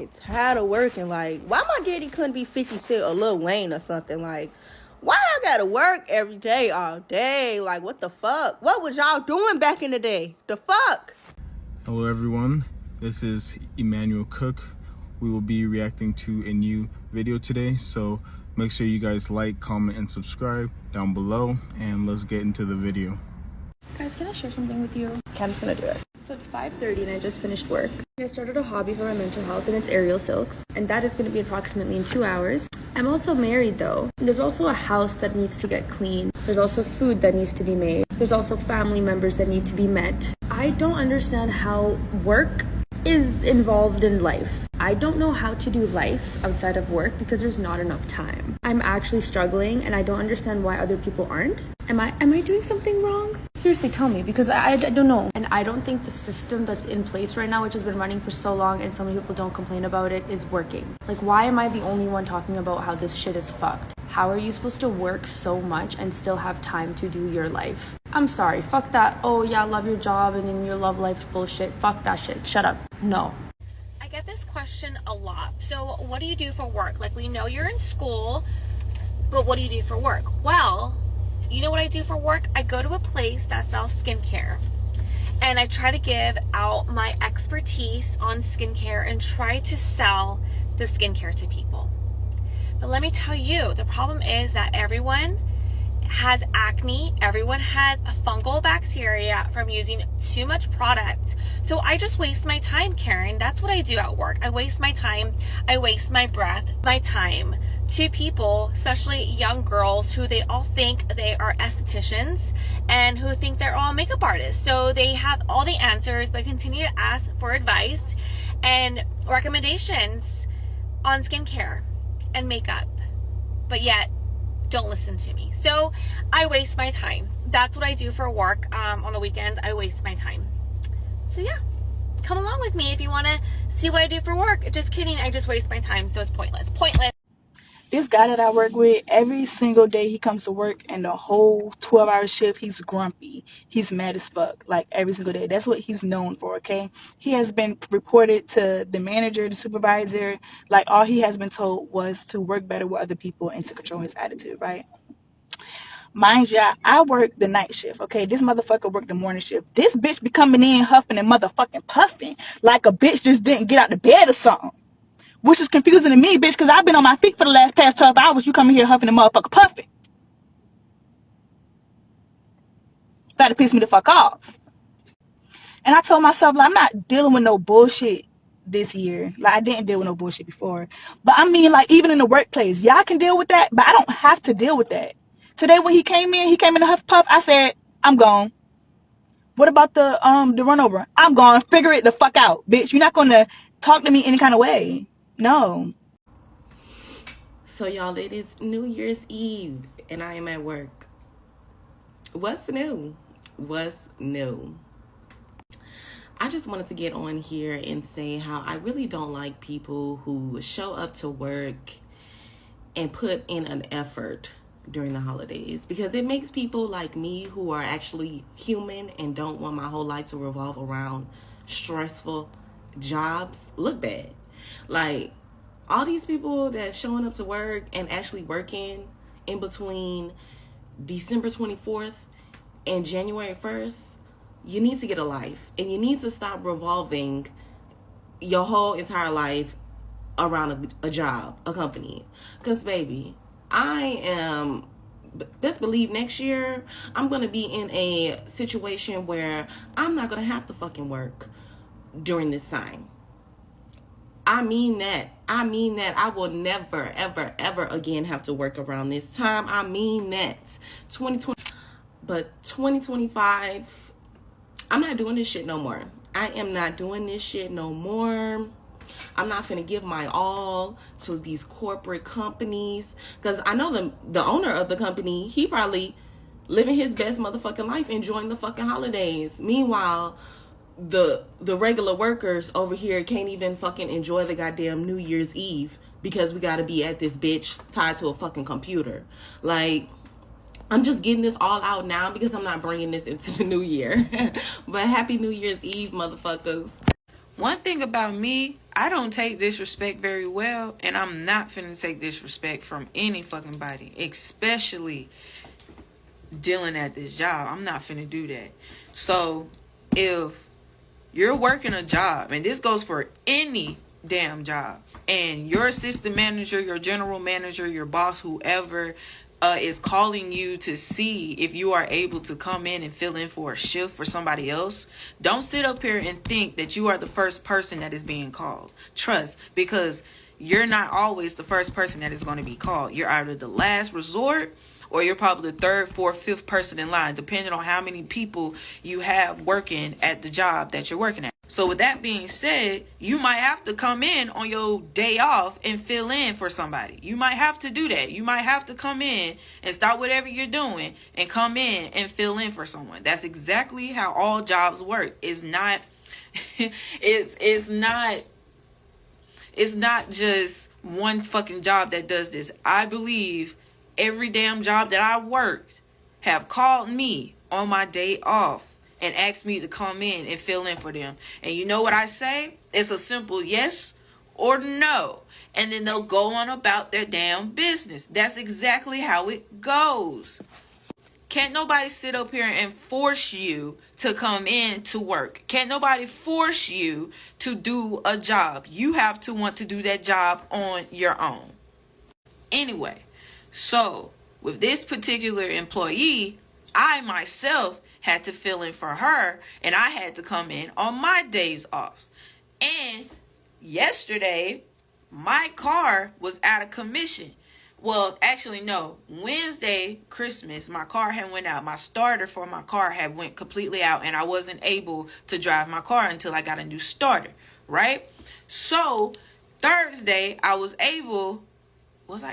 Tired of working. Like, why my daddy couldn't be 50 Cent or Lil Wayne or something? Like, why I gotta work every day, all day? Like, what the fuck? What was y'all doing back in the day? The fuck? Hello everyone, this is Emmanuel Cook. We will be reacting to a new video today, so make sure you guys like, comment, and subscribe down below, and let's get into the video. Guys, can I share something with you? Okay, I'm just gonna do it. So it's 5:30 and I just finished work. I started a hobby for my mental health and it's aerial silks, and that is gonna be approximately in 2 hours. I'm also married though. There's also a house that needs to get cleaned. There's also food that needs to be made. There's also family members that need to be met. I don't understand how work is involved in life. I don't know how to do life outside of work because there's not enough time. I'm actually struggling and I don't understand why other people aren't. Am I doing something wrong? Seriously, tell me, because I don't know. And I don't think the system that's in place right now, which has been running for so long and so many people don't complain about it, is working. Like, why am I the only one talking about how this shit is fucked? How are you supposed to work so much and still have time to do your life? I'm sorry, fuck that, oh yeah, love your job and in your love life bullshit. Fuck that shit, shut up, no. I get this question a lot. So what do you do for work? Like, we know you're in school, but what do you do for work? Well, you know what I do for work? I go to a place that sells skincare and I try to give out my expertise on skincare and try to sell the skincare to people. But let me tell you, the problem is that everyone has acne, everyone has a fungal bacteria from using too much product. So I just waste my time, Karen. That's what I do at work. I waste my time, I waste my breath, my time to people, especially young girls who they all think they are estheticians and who think they're all makeup artists. So they have all the answers but continue to ask for advice and recommendations on skincare and makeup, but yet don't listen to me. So I waste my time. That's what I do for work. On the weekends, I waste my time. So yeah, come along with me if you want to see what I do for work. Just kidding, I just waste my time, so it's pointless. This guy that I work with, every single day he comes to work and the whole 12-hour shift, he's grumpy. He's mad as fuck, like every single day. That's what he's known for, okay? He has been reported to the manager, the supervisor. Like, all he has been told was to work better with other people and to control his attitude, right? Mind you, I work the night shift, okay? This motherfucker worked the morning shift. This bitch be coming in huffing and motherfucking puffing like a bitch just didn't get out of bed or something. Which is confusing to me, bitch, because I've been on my feet for the past 12 hours. You coming here huffing and motherfucker puffing. That'll piss me the fuck off. And I told myself, like, I'm not dealing with no bullshit this year. Like, I didn't deal with no bullshit before. But I mean, like, even in the workplace, y'all can deal with that, but I don't have to deal with that. Today when he came in a huff puff, I said, I'm gone. What about the run over? I'm gone. Figure it the fuck out, bitch. You're not gonna talk to me any kind of way. No. So y'all, it is New Year's Eve and I am at work. What's new? What's new? I just wanted to get on here and say how I really don't like people who show up to work and put in an effort during the holidays, because it makes people like me who are actually human and don't want my whole life to revolve around stressful jobs look bad. Like, all these people that's showing up to work and actually working in between December 24th and January 1st, you need to get a life. And you need to stop revolving your whole entire life around a job, a company. Because, baby, best believe next year, I'm going to be in a situation where I'm not going to have to fucking work during this time. I mean that. I will never, ever, ever again have to work around this time. I mean that. 2020, but 2025, I'm not doing this shit no more. I am not doing this shit no more. I'm not finna give my all to these corporate companies, because I know the owner of the company, he probably living his best motherfucking life, enjoying the fucking holidays. Meanwhile, the regular workers over here can't even fucking enjoy the goddamn New Year's Eve because we gotta be at this bitch tied to a fucking computer. Like, I'm just getting this all out now because I'm not bringing this into the new year. But happy New Year's Eve, motherfuckers. One thing about me, I don't take disrespect very well, and I'm not finna take disrespect from any fucking body, especially dealing at this job. I'm not finna do that. So if you're working a job, and this goes for any damn job, and your assistant manager, your general manager, your boss, whoever is calling you to see if you are able to come in and fill in for a shift for somebody else, don't sit up here and think that you are the first person that is being called. Trust, because you're not always the first person that is going to be called. You're either the last resort, or you're probably the third, fourth, fifth person in line, depending on how many people you have working at the job that you're working at. So with that being said, you might have to come in on your day off and fill in for somebody. You might have to do that. You might have to come in and stop whatever you're doing and come in and fill in for someone. That's exactly how all jobs work. It's not it's not just one fucking job that does this. I believe every damn job that I worked have called me on my day off and asked me to come in and fill in for them. And you know what I say? It's a simple yes or no. And then they'll go on about their damn business. That's exactly how it goes. Can't nobody sit up here and force you to come in to work. Can't nobody force you to do a job. You have to want to do that job on your own. Anyway, so with this particular employee, I myself had to fill in for her, and I had to come in on my days off. And yesterday, my car was out of commission. Well, actually, no. Wednesday, Christmas, my car had went out. My starter for my car had went completely out, and I wasn't able to drive my car until I got a new starter, right? So Thursday, was I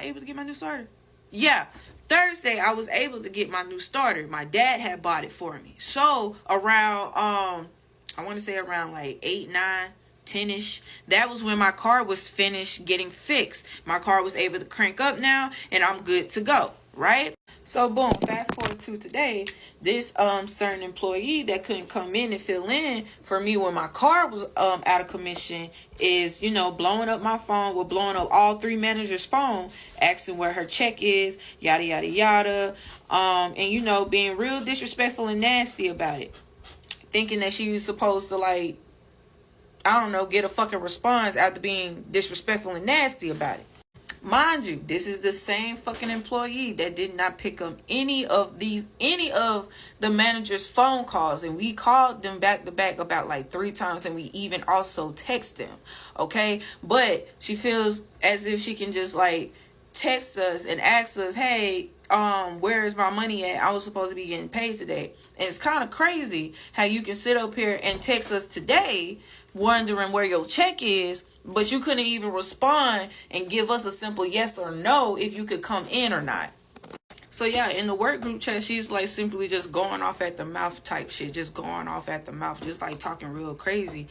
able to get my new starter? Yeah. Thursday, I was able to get my new starter. My dad had bought it for me. So around, I want to say around like 8, 9, 10-ish, that was when my car was finished getting fixed. My car was able to crank up now, and I'm good to go, right? So boom, fast forward to today, this certain employee that couldn't come in and fill in for me when my car was out of commission is, blowing up my phone. We're blowing up all three managers' phone, asking where her check is, yada yada yada, and being real disrespectful and nasty about it, thinking that she was supposed to get a fucking response after being disrespectful and nasty about it. Mind you, this is the same fucking employee that did not pick up any of the manager's phone calls, and we called them back to back about like 3 times, and we even also text them, okay? But she feels as if she can just text us and ask us, hey, where is my money at? I was supposed to be getting paid today. And it's kind of crazy how you can sit up here and text us today wondering where your check is, but you couldn't even respond and give us a simple yes or no if you could come in or not. So yeah, in the work group chat, she's simply just going off at the mouth type shit, just going off at the mouth, just talking real crazy,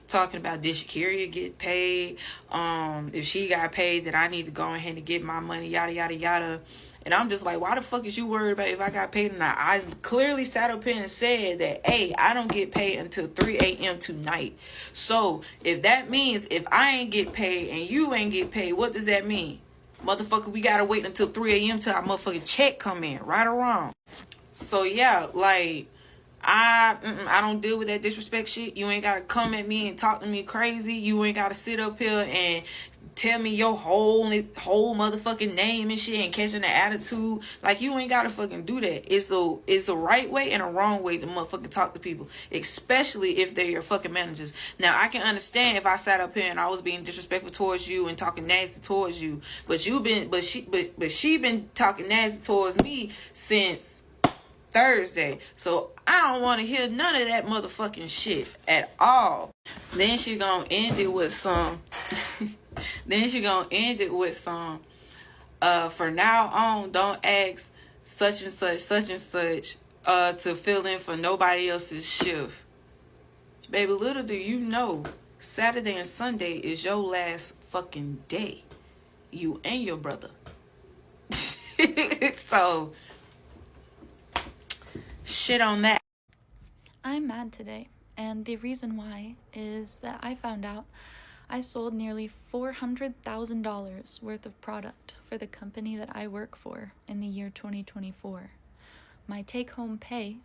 talking about did Shakira get paid? If she got paid, then I need to go ahead and get my money, yada yada yada. And I'm just like, why the fuck is you worried about if I got paid or not? I clearly sat up here and said that, hey, I don't get paid until 3 a.m. tonight. So if that means if I ain't get paid and you ain't get paid, what does that mean? Motherfucker, we gotta wait until 3 a.m. till our motherfucking check come in, right or wrong. So yeah, I don't deal with that disrespect shit. You ain't gotta come at me and talk to me crazy. You ain't gotta sit up here and tell me your whole motherfucking name and shit and catching the attitude. You ain't gotta fucking do that. It's a right way and a wrong way to motherfucking talk to people, especially if they're your fucking managers. Now I can understand if I sat up here and I was being disrespectful towards you and talking nasty towards you, but she been talking nasty towards me since Thursday. So I don't want to hear none of that motherfucking shit at all. Then she gonna end it with some for now on, don't ask such and such to fill in for nobody else's shift. Baby, little do you know, Saturday and Sunday is your last fucking day. You and your brother. So shit on that. I'm mad today, and the reason why is that I found out I sold nearly $400,000 worth of product for the company that I work for in the year 2024. My take-home pay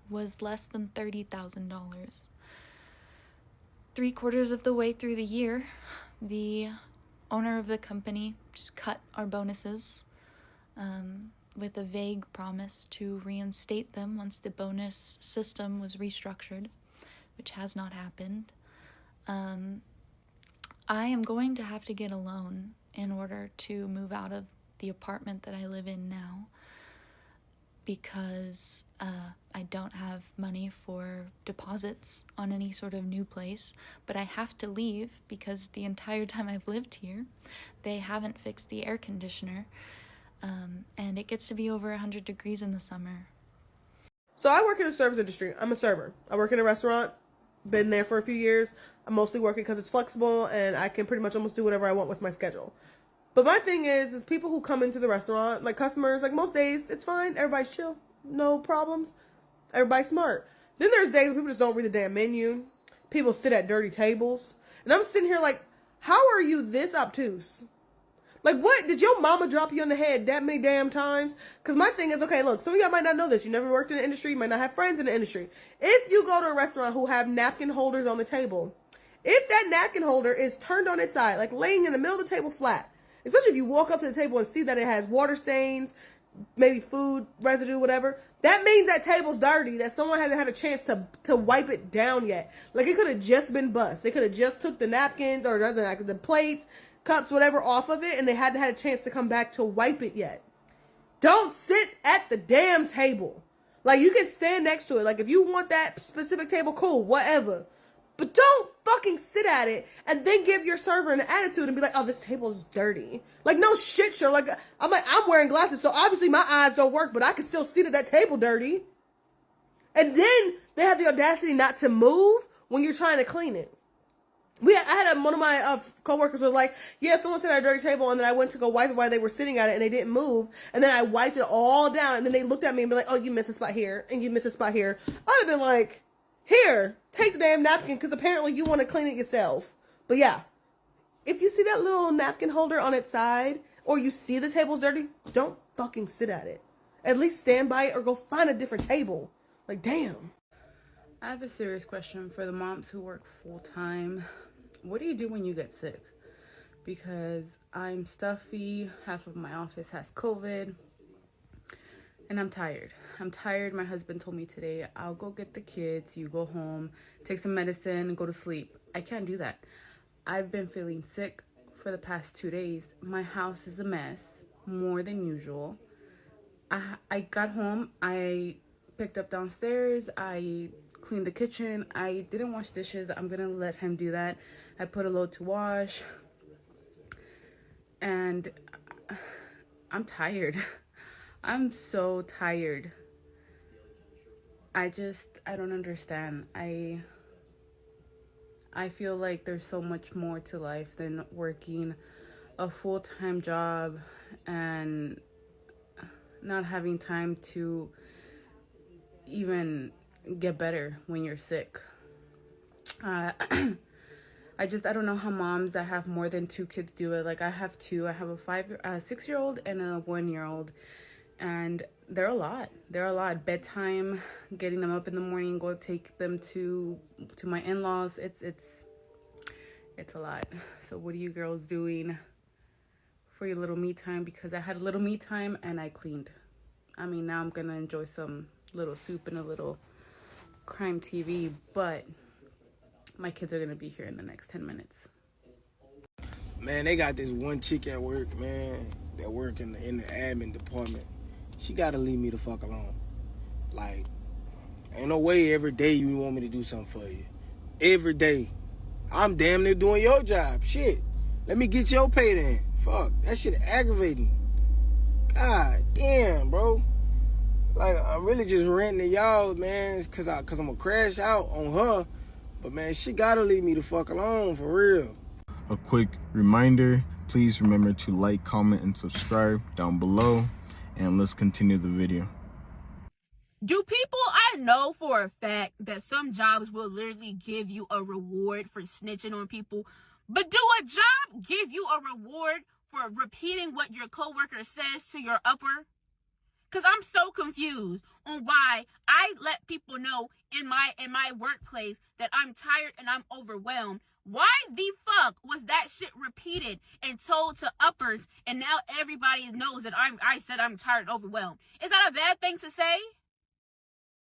was less than $30,000. 3/4 of the way through the year, the owner of the company just cut our bonuses with a vague promise to reinstate them once the bonus system was restructured, which has not happened. I am going to have to get a loan in order to move out of the apartment that I live in now, because I don't have money for deposits on any sort of new place, but I have to leave because the entire time I've lived here, they haven't fixed the air conditioner, and it gets to be over 100 degrees in the summer. So I work in the service industry. I'm a server. I work in a restaurant. Been there for a few years. I'm mostly working because it's flexible and I can pretty much almost do whatever I want with my schedule. But my thing is people who come into the restaurant, like customers, like most days, it's fine. Everybody's chill. No problems. Everybody's smart. Then there's days where people just don't read the damn menu. People sit at dirty tables. And I'm sitting here like, how are you this obtuse? Like, what? Did your mama drop you on the head that many damn times? Because my thing is, okay, look, some of y'all might not know this. You never worked in the industry. You might not have friends in the industry. If you go to a restaurant who have napkin holders on the table, if that napkin holder is turned on its side, like laying in the middle of the table flat, especially if you walk up to the table and see that it has water stains, maybe food residue, whatever, that means that table's dirty, that someone hasn't had a chance to wipe it down yet. Like, it could have just been bust. They could have just took the napkins or the plates, cups, whatever, off of it, and they hadn't had a chance to come back to wipe it yet. Don't sit at the damn table. Like, you can stand next to it. Like, if you want that specific table, cool, whatever. But don't fucking sit at it and then give your server an attitude and be like, oh, this table is dirty. Like, no shit, sure. Like, I'm wearing glasses, so obviously my eyes don't work, but I can still see that table dirty. And then they have the audacity not to move when you're trying to clean it. I had one of my coworkers was like, yeah, someone sat at a dirty table, and then I went to go wipe it while they were sitting at it, and they didn't move, and then I wiped it all down, and then they looked at me and be like, oh, you missed a spot here, and you missed a spot here. I'd have been like, here, take the damn napkin, because apparently you want to clean it yourself. But yeah, if you see that little napkin holder on its side, or you see the table's dirty, don't fucking sit at it. At least stand by it or go find a different table. Like, damn. I have a serious question for the moms who work full-time. What do you do when you get sick? Because I'm stuffy, half of my office has COVID, and I'm tired. My husband told me today, I'll go get the kids, you go home, take some medicine, and go to sleep. I can't do that. I've been feeling sick for the past 2 days. My house is a mess, more than usual. I got home, I picked up downstairs, I cleaned the kitchen. I didn't wash dishes. I'm gonna let him do that. I put a load to wash, and I'm tired. I'm so tired. I don't understand. I feel like there's so much more to life than working a full-time job and not having time to even get better when you're sick. I don't know how moms that have more than 2 kids do it. Like, I have 2. I have a 6-year-old and a 1-year-old, and they're a lot. Bedtime, getting them up in the morning, go take them to my in-laws. It's a lot. So what are you girls doing for your little me time? Because I had a little me time and I cleaned. I mean, now I'm gonna enjoy some little soup and a little crime TV, but my kids are gonna be here in the next 10 minutes. Man, they got this one chick at work, man, that work in the admin department. She gotta leave me the fuck alone. Like, ain't no way every day you want me to do something for you. Every day. I'm damn near doing your job. Shit. Let me get your pay then. Fuck. That shit aggravating. God damn, bro. Like, I'm really just ranting to y'all, man, cause I'm gonna crash out on her. But man, she gotta leave me the fuck alone, for real. A quick reminder, please remember to like, comment, and subscribe down below, and let's continue the video. Do people, I know for a fact that some jobs will literally give you a reward for snitching on people, But do a job give you a reward for repeating what your coworker says to your upper? Because I'm so confused on why I let people know in my workplace that I'm tired and I'm overwhelmed. Why the fuck was that shit repeated and told to uppers, and now everybody knows that I said I'm tired and overwhelmed? Is that a bad thing to say?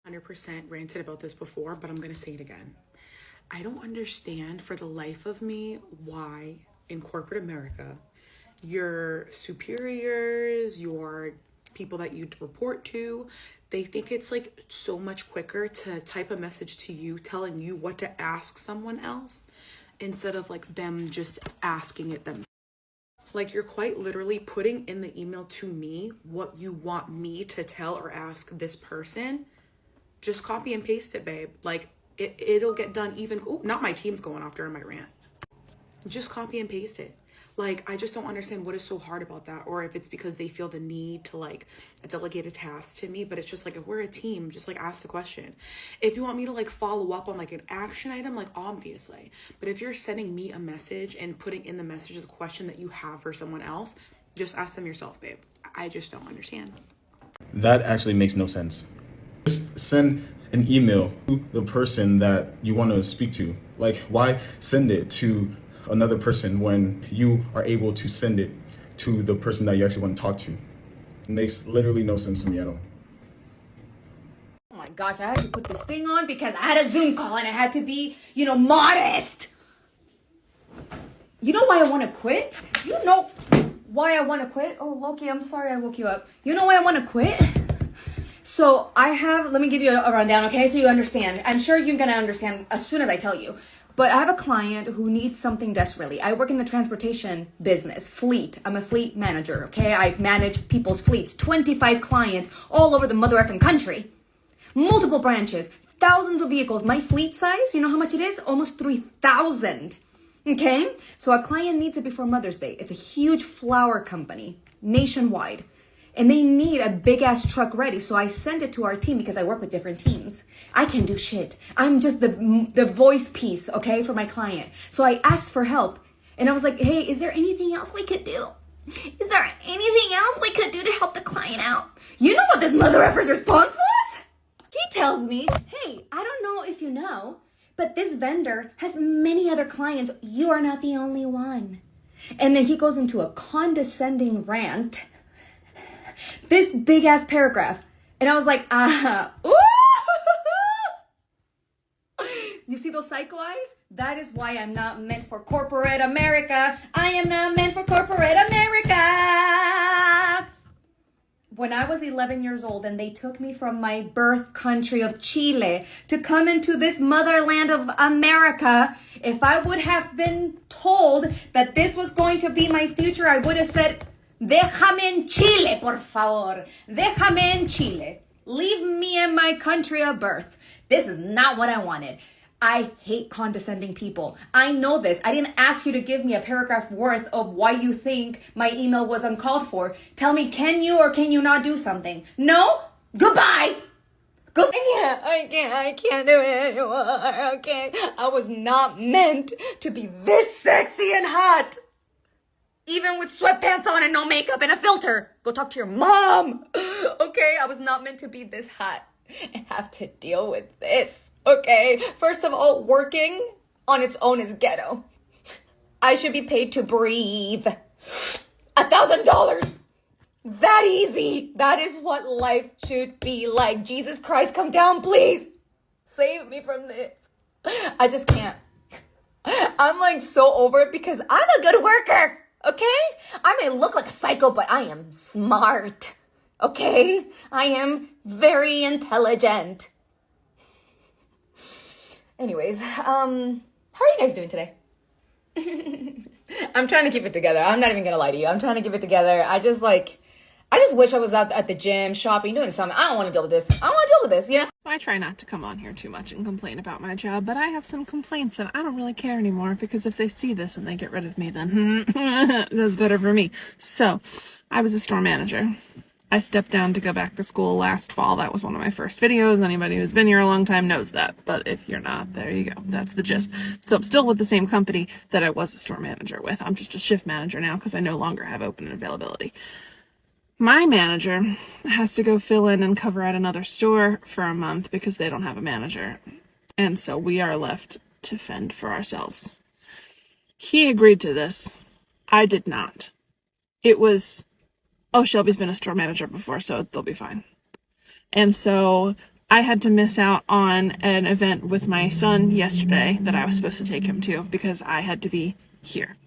100% ranted about this before, but I'm going to say it again. I don't understand for the life of me why in corporate America, your superiors, your people that you report to, they think it's like so much quicker to type a message to you telling you what to ask someone else instead of like them just asking it them. Like you're quite literally putting in the email to me what you want me to tell or ask this person. Just copy and paste it, babe. Like it'll get done even. Ooh, not my team's going off during my rant. Just copy and paste it. Like, I just don't understand what is so hard about that, or if it's because they feel the need to like delegate a task to me. But it's just like, if we're a team, just like ask the question. If you want me to like follow up on like an action item, like obviously. But if you're sending me a message and putting in the message the question that you have for someone else, just ask them yourself, babe. I just don't understand. That actually makes no sense. Just send an email to the person that you want to speak to. Like, why send it to another person when you are able to send it to the person that you actually want to talk to? It makes literally no sense to me at all. Oh my gosh, I had to put this thing on because I had a Zoom call and I had to be, modest. You know why I want to quit? You know why I want to quit? Oh, Loki, I'm sorry I woke you up. You know why I want to quit? So let me give you a rundown, okay? So you understand. I'm sure you're going to understand as soon as I tell you. But I have a client who needs something desperately. I work in the transportation business, fleet. I'm a fleet manager, okay? I manage people's fleets, 25 clients all over the mother effing country. Multiple branches, thousands of vehicles. My fleet size, you know how much it is? Almost 3,000, okay? So a client needs it before Mother's Day. It's a huge flower company, nationwide. And they need a big ass truck ready. So I send it to our team because I work with different teams. I can't do shit. I'm just the voice piece, okay, for my client. So I asked for help. And I was like, hey, is there anything else we could do? Is there anything else we could do to help the client out? You know what this mother effer's response was? He tells me, hey, I don't know if you know, but this vendor has many other clients. You are not the only one. And then he goes into a condescending rant. This big ass paragraph. And I was like, ooh. You see those psycho eyes? That is why I'm not meant for corporate America. I am not meant for corporate America. When I was 11 years old and they took me from my birth country of Chile to come into this motherland of America, if I would have been told that this was going to be my future, I would have said, déjame en Chile, por favor. Déjame en Chile. Leave me in my country of birth. This is not what I wanted. I hate condescending people. I know this. I didn't ask you to give me a paragraph worth of why you think my email was uncalled for. Tell me, can you or can you not do something? No? Goodbye. I can't do it anymore. Okay. I was not meant to be this sexy and hot. Even with sweatpants on and no makeup and a filter. Go talk to your mom. Okay, I was not meant to be this hot and have to deal with this. Okay, first of all, working on its own is ghetto. I should be paid to breathe. $1,000. That easy. That is what life should be like. Jesus Christ, come down, please. Save me from this. I just can't. I'm like so over it because I'm a good worker. Okay? I may look like a psycho, but I am smart. Okay? I am very intelligent. Anyways, how are you guys doing today? I'm trying to keep it together. I'm not even gonna lie to you. I'm trying to keep it together. I just wish I was out at the gym, shopping, doing something. I don't want to deal with this. I don't want to deal with this, you know? I try not to come on here too much and complain about my job, but I have some complaints and I don't really care anymore because if they see this and they get rid of me, then that's better for me. So, I was a store manager I stepped down to go back to school last fall. That was one of my first videos. Anybody who's been here a long time knows that. But if you're not, there you go. That's the gist. So I'm still with the same company that I was a store manager with. I'm just a shift manager now because I no longer have open availability. My manager has to go fill in and cover at another store for a month because they don't have a manager. And so we are left to fend for ourselves. He agreed to this. I did not. It was, oh, Shelby's been a store manager before, so they'll be fine. And so I had to miss out on an event with my son yesterday that I was supposed to take him to because I had to be here.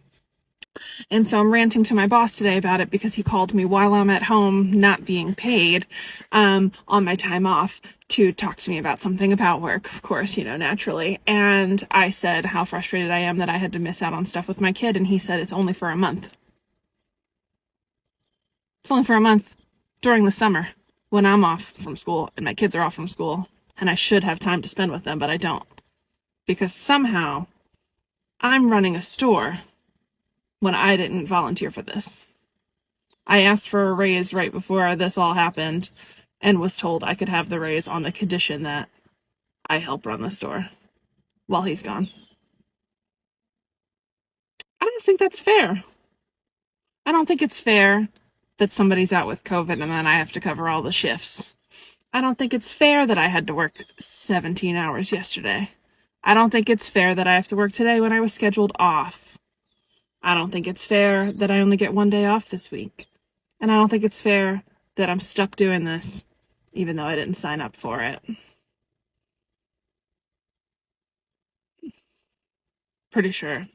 And so I'm ranting to my boss today about it because he called me while I'm at home not being paid on my time off to talk to me about something about work, of course, you know, naturally. And I said how frustrated I am that I had to miss out on stuff with my kid. And he said it's only for a month. It's only for a month during the summer when I'm off from school and my kids are off from school and I should have time to spend with them, but I don't. Because somehow I'm running a store when I didn't volunteer for this. I asked for a raise right before this all happened and was told I could have the raise on the condition that I help run the store while he's gone. I don't think that's fair. I don't think it's fair that somebody's out with COVID and then I have to cover all the shifts. I don't think it's fair that I had to work 17 hours yesterday. I don't think it's fair that I have to work today when I was scheduled off. I don't think it's fair that I only get one day off this week. And I don't think it's fair that I'm stuck doing this, even though I didn't sign up for it. Pretty sure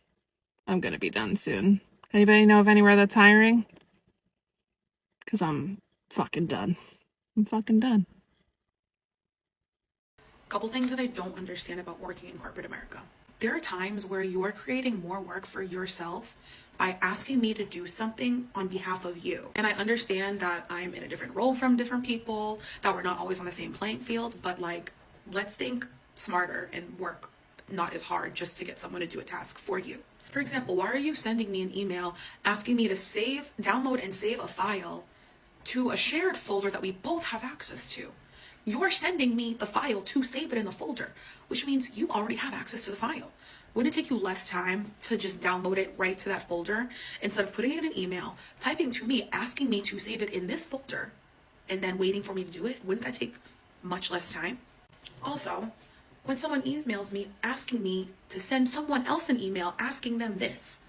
I'm gonna be done soon. Anybody know of anywhere that's hiring? Because I'm fucking done. I'm fucking done. Couple things that I don't understand about working in corporate America. There are times where you are creating more work for yourself by asking me to do something on behalf of you. And I understand that I'm in a different role from different people, that we're not always on the same playing field, but like, let's think smarter and work not as hard just to get someone to do a task for you. For example, why are you sending me an email asking me to download and save a file to a shared folder that we both have access to? You're sending me the file to save it in the folder, which means you already have access to the file. Wouldn't it take you less time to just download it right to that folder instead of putting it in an email, typing to me, asking me to save it in this folder, and then waiting for me to do it? Wouldn't that take much less time? Also, when someone emails me asking me to send someone else an email asking them this,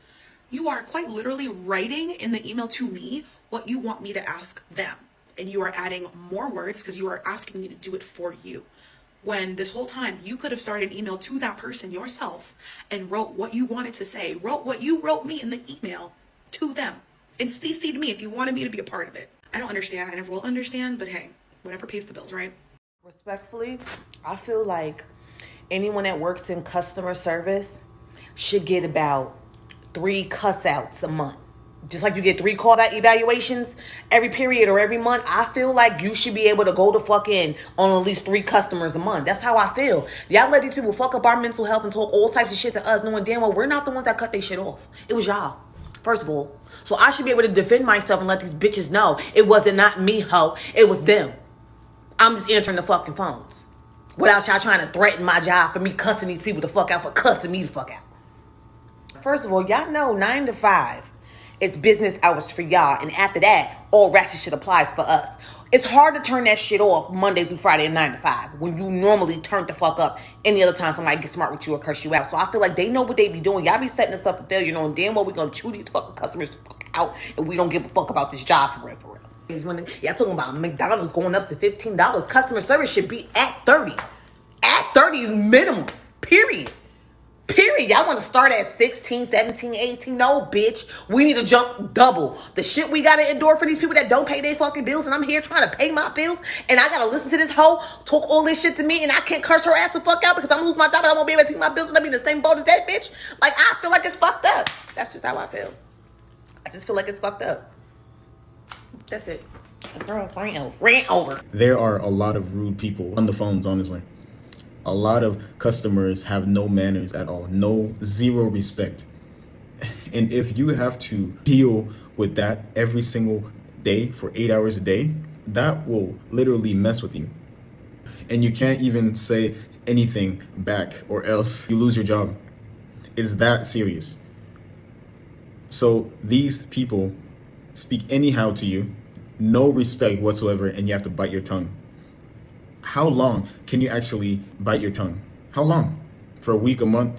you are quite literally writing in the email to me what you want me to ask them. And you are adding more words because you are asking me to do it for you. When this whole time you could have started an email to that person yourself and wrote what you wanted to say, wrote what you wrote me in the email to them, and CC'd me if you wanted me to be a part of it. I don't understand. I never will understand, but hey, whatever pays the bills, right? Respectfully, I feel like anyone that works in customer service should get about 3 cuss outs a month. Just like you get 3 call out evaluations every period or every month, I feel like you should be able to go to fuck in on at least 3 customers a month. That's how I feel. Y'all let these people fuck up our mental health and talk all types of shit to us, knowing damn well we're not the ones that cut their shit off. It was y'all, first of all. So I should be able to defend myself and let these bitches know it wasn't not me, ho. It was them. I'm just answering the fucking phones without y'all trying to threaten my job for me cussing these people the fuck out for cussing me the fuck out. First of all, y'all know 9 to 5. It's business hours for y'all. And after that, all ratchet shit applies for us. It's hard to turn that shit off Monday through Friday at 9 to 5 when you normally turn the fuck up any other time somebody gets smart with you or curse you out. So I feel like they know what they be doing. Y'all be setting us up for failure, knowing damn well we gonna chew these fucking customers the fuck out and we don't give a fuck about this job for real, for real. When y'all talking about McDonald's going up to $15, customer service should be at 30. At 30 is minimum, period. Period. Y'all want to start at 16, 17, 18. No, bitch. We need to jump double. The shit we got to endure for these people that don't pay their fucking bills. And I'm here trying to pay my bills. And I got to listen to this hoe talk all this shit to me. And I can't curse her ass the fuck out because I'm going to lose my job. And I won't be able to pay my bills. And I'll be in the same boat as that bitch. Like, I feel like it's fucked up. That's just how I feel. I just feel like it's fucked up. That's it. Girl, rant over. There are a lot of rude people on the phones, honestly. A lot of customers have no manners at all, zero respect. And if you have to deal with that every single day for 8 hours a day, that will literally mess with you. And you can't even say anything back or else you lose your job. It's that serious. So these people speak anyhow to you, no respect whatsoever, and you have to bite your tongue. How long can you actually bite your tongue? How long? For a week, a month,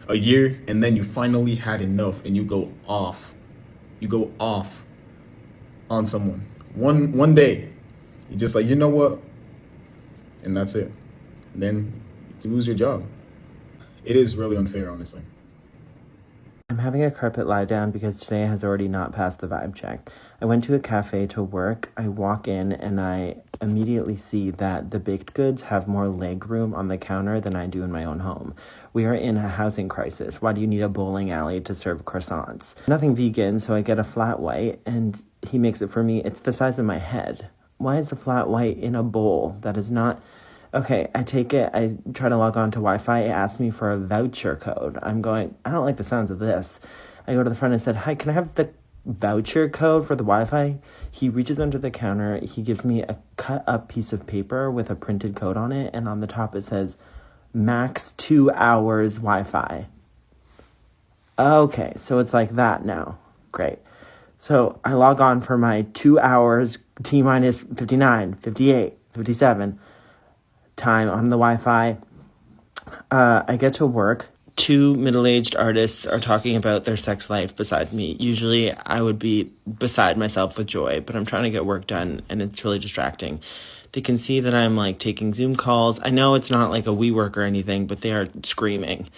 a year, and then you finally had enough and you go off. You go off on someone. One day, you're just like, you know what? And that's it. And then you lose your job. It is really unfair, honestly. I'm having a carpet lie down because today has already not passed the vibe check. I went to a cafe to work. I walk in and I immediately see that the baked goods have more leg room on the counter than I do in my own home. We are in a housing crisis. Why do you need a bowling alley to serve croissants? Nothing vegan, so I get a flat white and he makes it for me. It's the size of my head. Why is a flat white in a bowl that is not... Okay, I take it, I try to log on to Wi-Fi, it asks me for a voucher code. I'm going, I don't like the sounds of this. I go to the front and said, hi, can I have the voucher code for the Wi-Fi? He reaches under the counter, he gives me a cut up piece of paper with a printed code on it, and on the top it says, max 2 hours Wi-Fi. Okay, so it's like that now. Great. So I log on for my 2 hours, T-minus 59, 58, 57, time on the Wi-Fi. I get to work. 2 middle-aged artists are talking about their sex life beside me. Usually I would be beside myself with joy, but I'm trying to get work done and it's really distracting. They can see that I'm like taking Zoom calls. I know it's not like a WeWork or anything, but they are screaming.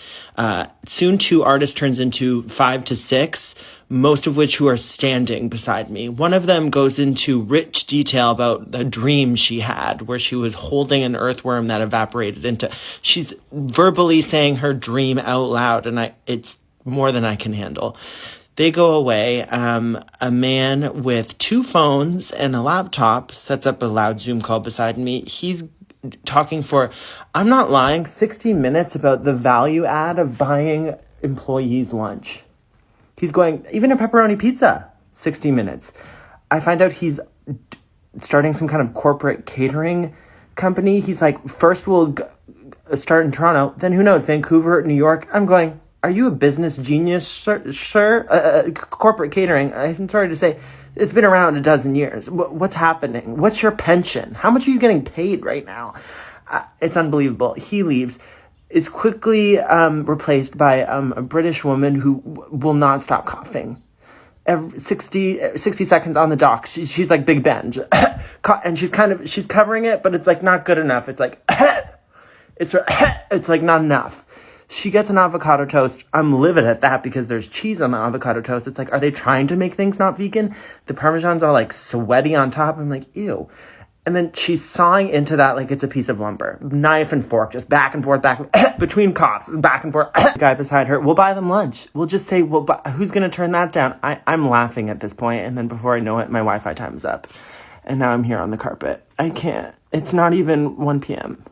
Soon 2 artists turns into 5 to 6, most of which who are standing beside me. One of them goes into rich detail about the dream she had where she was holding an earthworm that evaporated into... She's verbally saying her dream out loud, and it's more than I can handle. They go away. A man with 2 phones and a laptop sets up a loud Zoom call beside me. He's talking for, I'm not lying, 60 minutes about the value add of buying employees lunch. He's going, even a pepperoni pizza, 60 minutes. I find out he's starting some kind of corporate catering company. He's like, first we'll start in Toronto, then who knows, Vancouver, New York. I'm going, are you a business genius, sir? Corporate catering, I'm sorry to say, it's been around a dozen years. What's happening? What's your pension? How much are you getting paid right now? It's unbelievable. He leaves, is quickly replaced by a British woman who will not stop coughing. Every 60 seconds on the dock, she's like Big Ben. And she's covering it, but it's like not good enough. It's like, it's like not enough. She gets an avocado toast. I'm livid at that because there's cheese on the avocado toast. It's like, are they trying to make things not vegan? The Parmesan's all like sweaty on top. I'm like, ew. And then she's sawing into that like it's a piece of lumber. Knife and fork, just back and forth, between coughs, back and forth. The guy beside her, we'll buy them lunch. We'll just say, who's going to turn that down? I'm laughing at this point, and then before I know it, my Wi-Fi time is up. And now I'm here on the carpet. I can't. It's not even 1 p.m.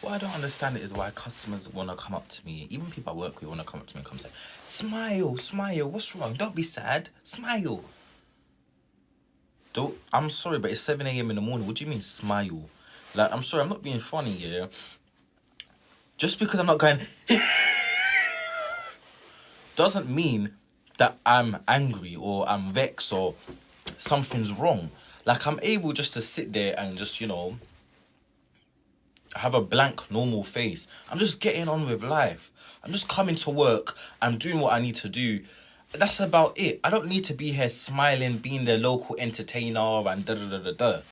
What I don't understand is why customers want to come up to me, even people I work with want to come up to me and come say, smile, what's wrong? Don't be sad, smile. I'm sorry, but it's 7 a.m. in the morning. What do you mean, smile? Like, I'm sorry, I'm not being funny, yeah? Just because I'm not going, doesn't mean that I'm angry or I'm vexed or something's wrong. Like, I'm able just to sit there and just, have a blank, normal face. I'm just getting on with life. I'm just coming to work. I'm doing what I need to do. That's about it. I don't need to be here smiling, being the local entertainer and da-da-da-da-da.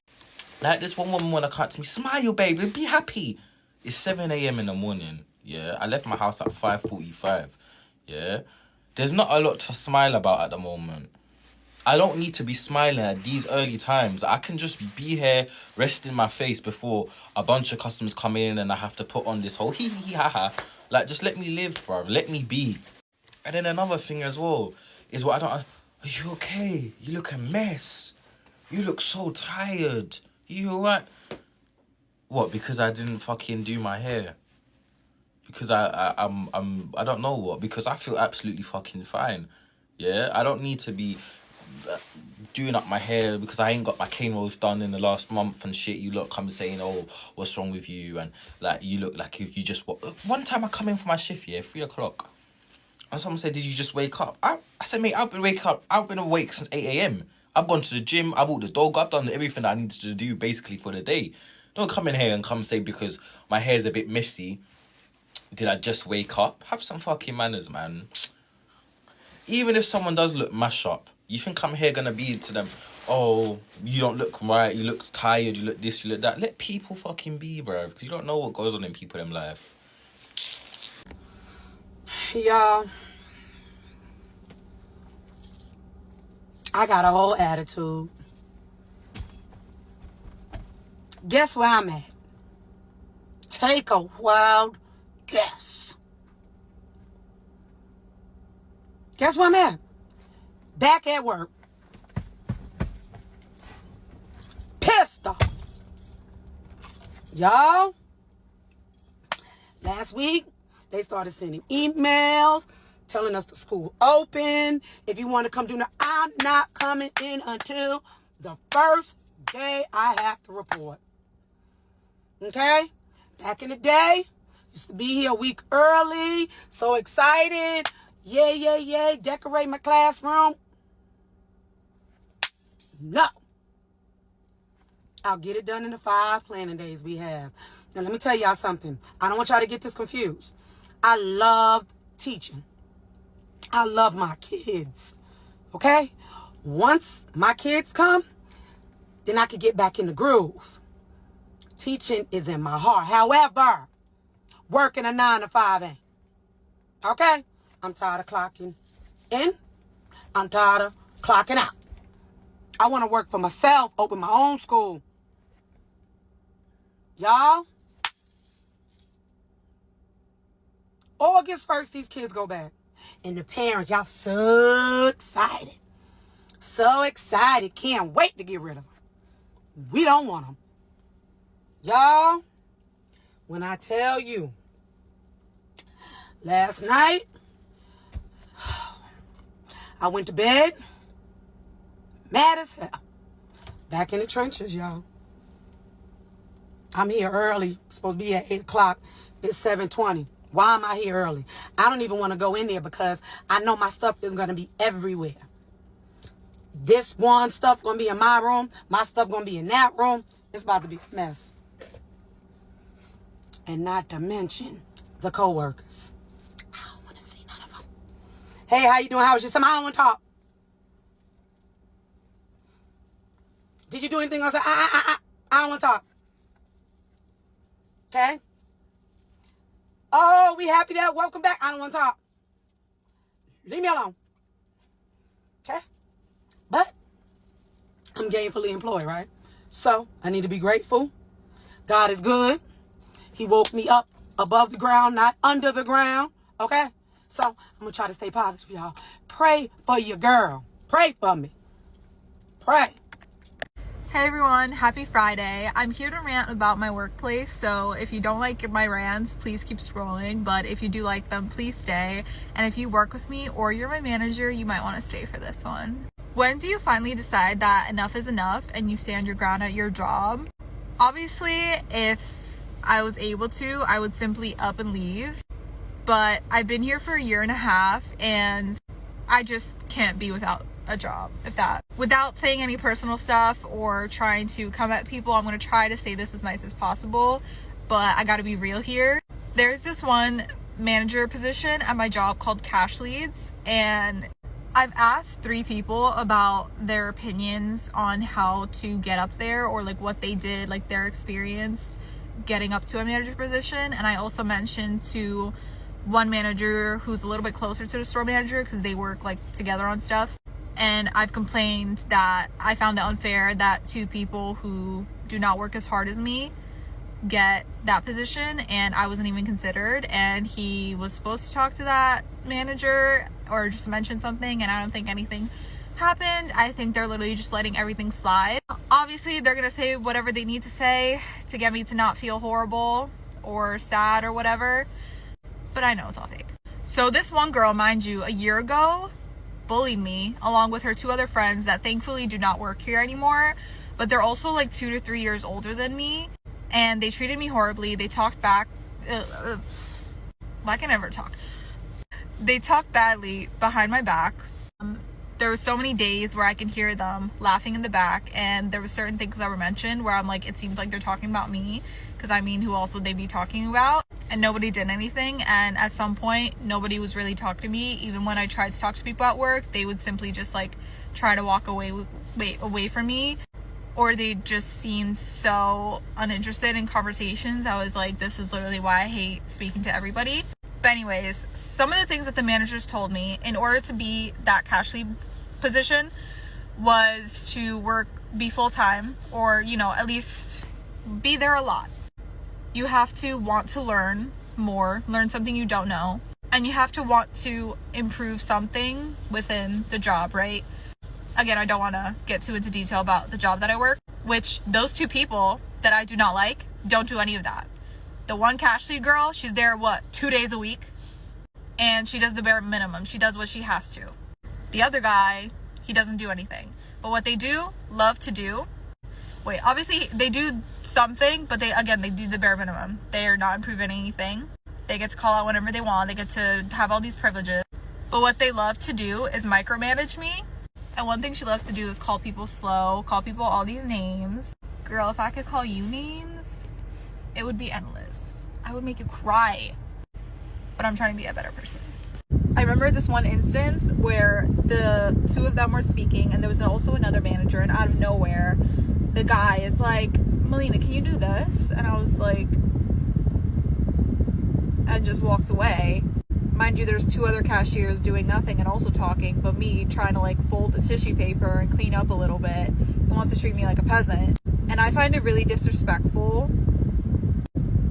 Like this one woman when I come to me, smile, baby, be happy. It's 7 a.m. in the morning, yeah? I left my house at 5:45, yeah? There's not a lot to smile about at the moment. I don't need to be smiling at these early times. I can just be here, resting my face before a bunch of customers come in and I have to put on this whole hee-hee-ha-ha. Like, just let me live, bro. Let me be. And then another thing as well is what are you okay? You look a mess. You look so tired. You alright? What, because I didn't fucking do my hair? Because I don't know what. Because I feel absolutely fucking fine. Yeah? I don't need to be doing up my hair because I ain't got my cane rolls done in the last month and shit. You lot come saying, oh, what's wrong with you? And like, you look like you just... One time I come in for my shift, 3:00. And someone said, did you just wake up? I said, mate, I've been awake since 8 a.m. I've gone to the gym, I walked the dog, I've done everything that I needed to do basically for the day. Don't come in here and come say because my hair's a bit messy, did I just wake up? Have some fucking manners, man. Even if someone does look mash up, you think I'm here gonna be to them, oh, you don't look right, you look tired, you look this, you look that. Let people fucking be, bro, because you don't know what goes on in people in life. Y'all, I got a whole attitude. Guess where I'm at? Take a wild guess. Guess where I'm at? Back at work. Pissed off. Y'all, last week, they started sending emails telling us the school open. If you want to come do that, I'm not coming in until the first day I have to report. Okay? Back in the day, used to be here a week early. So excited. Yay. Decorate my classroom. No. I'll get it done in the 5 planning days we have. Now, let me tell y'all something. I don't want y'all to get this confused. I love teaching. I love my kids. Okay? Once my kids come, then I can get back in the groove. Teaching is in my heart. However, working a 9 to 5 ain't. Okay? I'm tired of clocking in. I'm tired of clocking out. I want to work for myself, open my own school. Y'all, August 1st, these kids go back. And the parents, y'all so excited. So excited. Can't wait to get rid of them. We don't want them. Y'all, when I tell you, last night, I went to bed, mad as hell. Back in the trenches, y'all. I'm here early. Supposed to be at 8 o'clock. It's 7:20. Why am I here early? I don't even want to go in there because I know my stuff is going to be everywhere. This one stuff going to be in my room. My stuff going to be in that room. It's about to be a mess. And not to mention the coworkers. I don't want to see none of them. Hey, how you doing? How was your summer? I don't want to talk. Did you do anything else? I don't want to talk. Okay? Oh, we happy that welcome back. I don't want to talk. Leave me alone. Okay? But I'm gainfully employed, right? So I need to be grateful. God is good. He woke me up above the ground, not under the ground. Okay? So I'm going to try to stay positive, y'all. Pray for your girl. Pray for me. Pray. Hey everyone, happy Friday. I'm here to rant about my workplace, so if you don't like my rants, please keep scrolling, but if you do like them, please stay. And if you work with me or you're my manager, you might want to stay for this one. When do you finally decide that enough is enough and you stand your ground at your job? Obviously, if I was able to, I would simply up and leave, but I've been here for 1.5 years and I just can't be without a job, if that. Without saying any personal stuff or trying to come at people, I'm going to try to say this as nice as possible, but I got to be real here. There's this one manager position at my job called cash leads, and I've asked 3 people about their opinions on how to get up there, or like what they did, like their experience getting up to a manager position. And I also mentioned to one manager who's a little bit closer to the store manager because they work like together on stuff. And I've complained that I found it unfair that 2 people who do not work as hard as me get that position and I wasn't even considered. And he was supposed to talk to that manager or just mention something, and I don't think anything happened. I think they're literally just letting everything slide. Obviously, they're gonna say whatever they need to say to get me to not feel horrible or sad or whatever, but I know it's all fake. So this one girl, mind you, a year ago, bullied me along with her 2 other friends that thankfully do not work here anymore, but they're also like 2 to 3 years older than me, and they treated me horribly. They talked back. I can never talk. They talked badly behind my back. There were so many days where I could hear them laughing in the back, and there were certain things that were mentioned where I'm like, it seems like they're talking about me, because I mean, who else would they be talking about? And nobody did anything, and at some point nobody was really talking to me. Even when I tried to talk to people at work, they would simply just like try to walk away from me, or they just seemed so uninterested in conversations. I was like, this is literally why I hate speaking to everybody. But anyways, some of the things that the managers told me in order to be that cash lead position was to be full-time, or, you know, at least be there a lot. You have to want to learn more, learn something you don't know, and you have to want to improve something within the job, right? Again, I don't want to get too into detail about the job that I work, which those 2 people that I do not like don't do any of that. The one cash lead girl, she's there, 2 days a week? And she does the bare minimum. She does what she has to. The other guy, he doesn't do anything. But what they do love to do, obviously they do something, but they do the bare minimum. They are not improving anything. They get to call out whenever they want. They get to have all these privileges. But what they love to do is micromanage me. And one thing she loves to do is call people slow, call people all these names. Girl, if I could call you names, it would be endless. I would make you cry. But I'm trying to be a better person. I remember this one instance where the 2 of them were speaking, and there was also another manager, and out of nowhere, the guy is like, Melina, can you do this? And I was like, and just walked away. Mind you, there's 2 other cashiers doing nothing and also talking, but me trying to like fold the tissue paper and clean up a little bit. He wants to treat me like a peasant. And I find it really disrespectful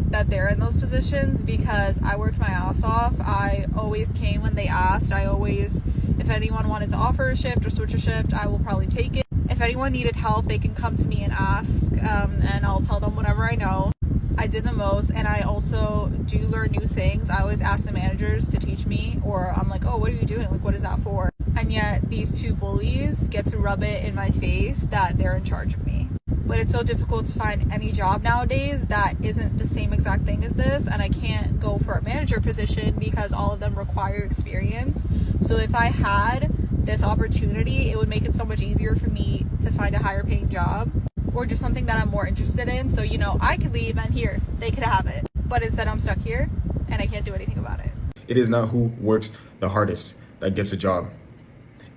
that they're in those positions, because I worked my ass off. I always came when they asked. If anyone wanted to offer a shift or switch a shift, I will probably take it. If anyone needed help, they can come to me and ask, and I'll tell them whatever I know. I did the most, and I also do learn new things. I always ask the managers to teach me, or I'm like, oh, what are you doing? Like, what is that for? And yet these 2 bullies get to rub it in my face that they're in charge of me. But it's so difficult to find any job nowadays that isn't the same exact thing as this, and I can't go for a manager position because all of them require experience. So if I had this opportunity, it would make it so much easier for me to find a higher paying job, or just something that I'm more interested in. So, you know, I could leave and here, they could have it. But instead I'm stuck here and I can't do anything about it. It is not who works the hardest that gets a job.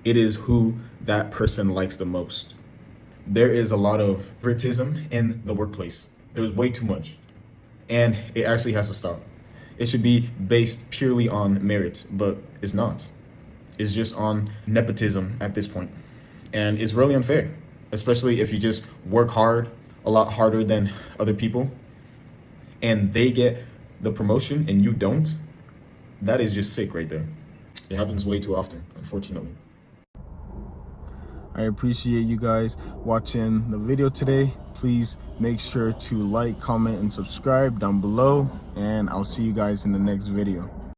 It is who that person likes the most. There is a lot of favoritism in the workplace. There's way too much. And it actually has to stop. It should be based purely on merit, but it's not. It's just on nepotism at this point. And it's really unfair, especially if you just work hard, a lot harder than other people, and they get the promotion and you don't. That is just sick right there. It happens way too often, unfortunately. I appreciate you guys watching the video today. Please make sure to like, comment, and subscribe down below, and I'll see you guys in the next video.